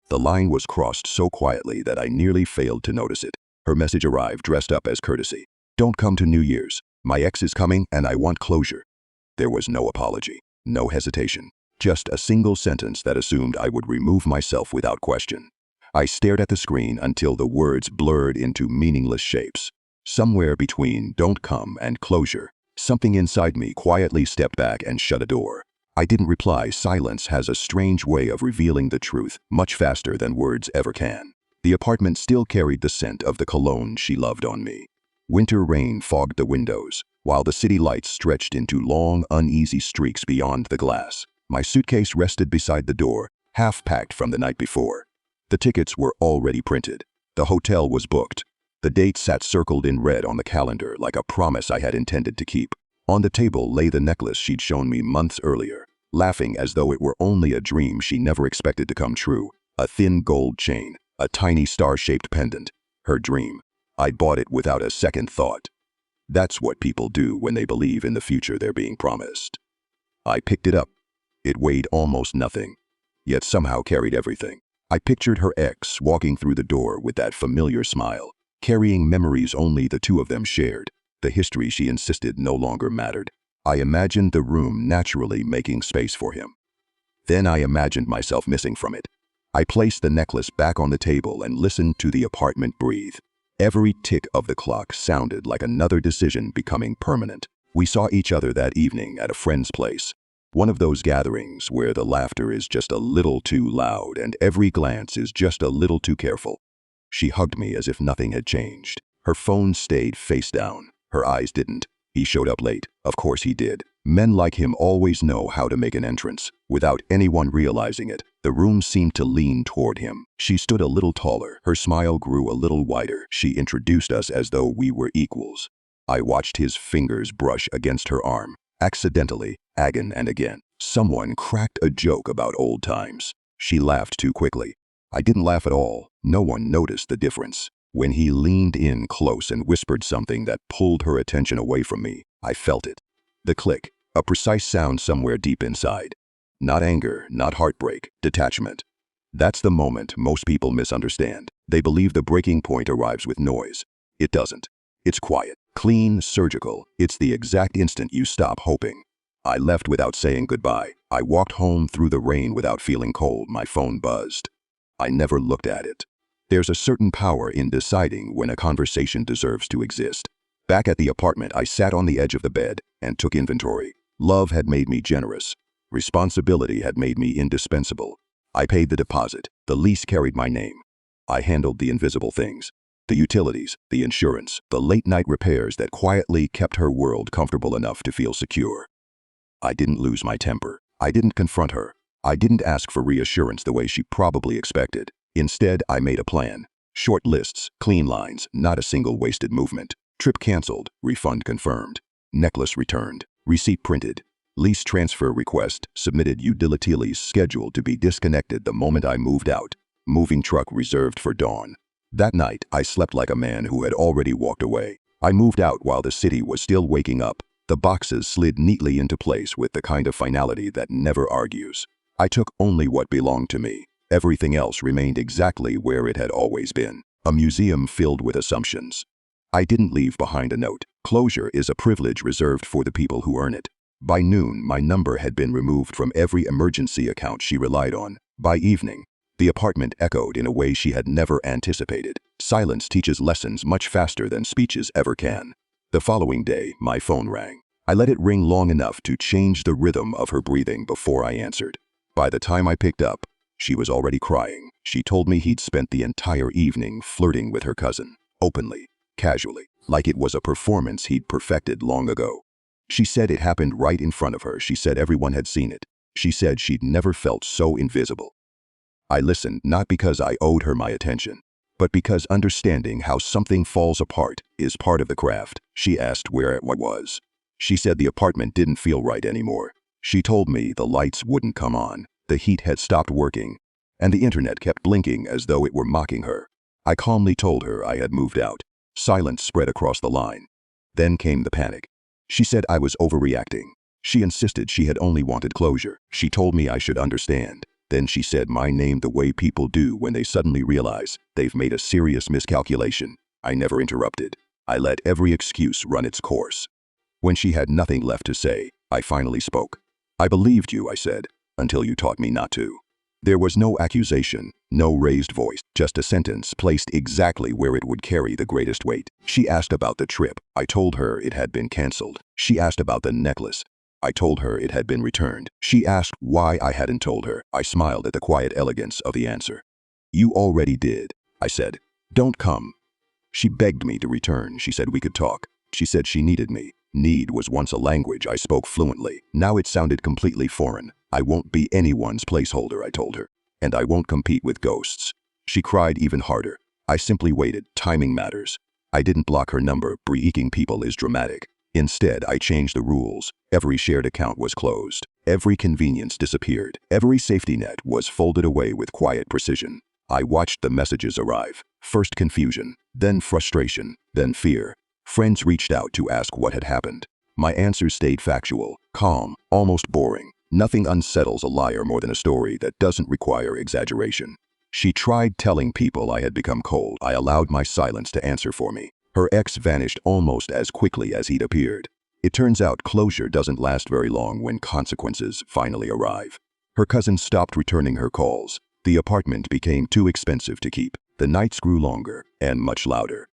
The line was crossed so quietly that I nearly failed to notice it. Her message arrived dressed up as courtesy. "Don't come to New Year's. My ex is coming and I want closure." There was no apology, no hesitation, just a single sentence that assumed I would remove myself without question. I stared at the screen until the words blurred into meaningless shapes. Somewhere between "don't come" and "closure," something inside me quietly stepped back and shut a door. I didn't reply. Silence has a strange way of revealing the truth, much faster than words ever can. The apartment still carried the scent of the cologne she loved on me. Winter rain fogged the windows, while the city lights stretched into long, uneasy streaks beyond the glass. My suitcase rested beside the door, half packed from the night before. The tickets were already printed. The hotel was booked. The date sat circled in red on the calendar like a promise I had intended to keep. On the table lay the necklace she'd shown me months earlier, laughing as though it were only a dream she never expected to come true. A thin gold chain, a tiny star-shaped pendant. Her dream. I bought it without a second thought. That's what people do when they believe in the future they're being promised. I picked it up. It weighed almost nothing, yet somehow carried everything. I pictured her ex walking through the door with that familiar smile, carrying memories only the two of them shared. The history she insisted no longer mattered. I imagined the room naturally making space for him. Then I imagined myself missing from it. I placed the necklace back on the table and listened to the apartment breathe. Every tick of the clock sounded like another decision becoming permanent. We saw each other that evening at a friend's place. One of those gatherings where the laughter is just a little too loud and every glance is just a little too careful. She hugged me as if nothing had changed. Her phone stayed face down. Her eyes didn't. He showed up late. Of course he did. Men like him always know how to make an entrance. Without anyone realizing it, the room seemed to lean toward him. She stood a little taller. Her smile grew a little wider. She introduced us as though we were equals. I watched his fingers brush against her arm. Accidentally, again and again. Someone cracked a joke about old times. She laughed too quickly. I didn't laugh at all. No one noticed the difference. When he leaned in close and whispered something that pulled her attention away from me, I felt it. The click, a precise sound somewhere deep inside. Not anger, not heartbreak, detachment. That's the moment most people misunderstand. They believe the breaking point arrives with noise. It doesn't. It's quiet, clean, surgical. It's the exact instant you stop hoping. I left without saying goodbye. I walked home through the rain without feeling cold. My phone buzzed. I never looked at it. There's a certain power in deciding when a conversation deserves to exist. Back at the apartment, I sat on the edge of the bed and took inventory. Love had made me generous. Responsibility had made me indispensable. I paid the deposit. The lease carried my name. I handled the invisible things. The utilities, the insurance, the late-night repairs that quietly kept her world comfortable enough to feel secure. I didn't lose my temper. I didn't confront her. I didn't ask for reassurance the way she probably expected. Instead, I made a plan. Short lists, clean lines, not a single wasted movement. Trip canceled, refund confirmed. Necklace returned, receipt printed. Lease transfer request submitted. Utilities scheduled to be disconnected the moment I moved out. Moving truck reserved for dawn. That night, I slept like a man who had already walked away. I moved out while the city was still waking up. The boxes slid neatly into place with the kind of finality that never argues. I took only what belonged to me. Everything else remained exactly where it had always been. A museum filled with assumptions. I didn't leave behind a note. Closure is a privilege reserved for the people who earn it. By noon, my number had been removed from every emergency account she relied on. By evening, the apartment echoed in a way she had never anticipated. Silence teaches lessons much faster than speeches ever can. The following day, my phone rang. I let it ring long enough to change the rhythm of her breathing before I answered. By the time I picked up, she was already crying. She told me he'd spent the entire evening flirting with her cousin, openly, casually, like it was a performance he'd perfected long ago. She said it happened right in front of her. She said everyone had seen it. She said she'd never felt so invisible. I listened, not because I owed her my attention, but because understanding how something falls apart is part of the craft. She asked where it was. She said the apartment didn't feel right anymore. She told me the lights wouldn't come on, the heat had stopped working, and the internet kept blinking as though it were mocking her. I calmly told her I had moved out. Silence spread across the line. Then came the panic. She said I was overreacting. She insisted she had only wanted closure. She told me I should understand. Then she said my name the way people do when they suddenly realize they've made a serious miscalculation. I never interrupted. I let every excuse run its course. When she had nothing left to say, I finally spoke. I believed you, I said, until you taught me not to. There was no accusation, no raised voice, just a sentence placed exactly where it would carry the greatest weight. She asked about the trip. I told her it had been canceled. She asked about the necklace. I told her it had been returned. She asked why I hadn't told her. I smiled at the quiet elegance of the answer. You already did, I said. Don't come. She begged me to return. She said we could talk. She said she needed me. Need was once a language I spoke fluently. Now it sounded completely foreign. I won't be anyone's placeholder, I told her. And I won't compete with ghosts. She cried even harder. I simply waited. Timing matters. I didn't block her number. Breaking people is dramatic. Instead, I changed the rules. Every shared account was closed. Every convenience disappeared. Every safety net was folded away with quiet precision. I watched the messages arrive. First confusion, then frustration, then fear. Friends reached out to ask what had happened. My answers stayed factual, calm, almost boring. Nothing unsettles a liar more than a story that doesn't require exaggeration. She tried telling people I had become cold. I allowed my silence to answer for me. Her ex vanished almost as quickly as he'd appeared. It turns out closure doesn't last very long when consequences finally arrive. Her cousin stopped returning her calls. The apartment became too expensive to keep. The nights grew longer and much louder.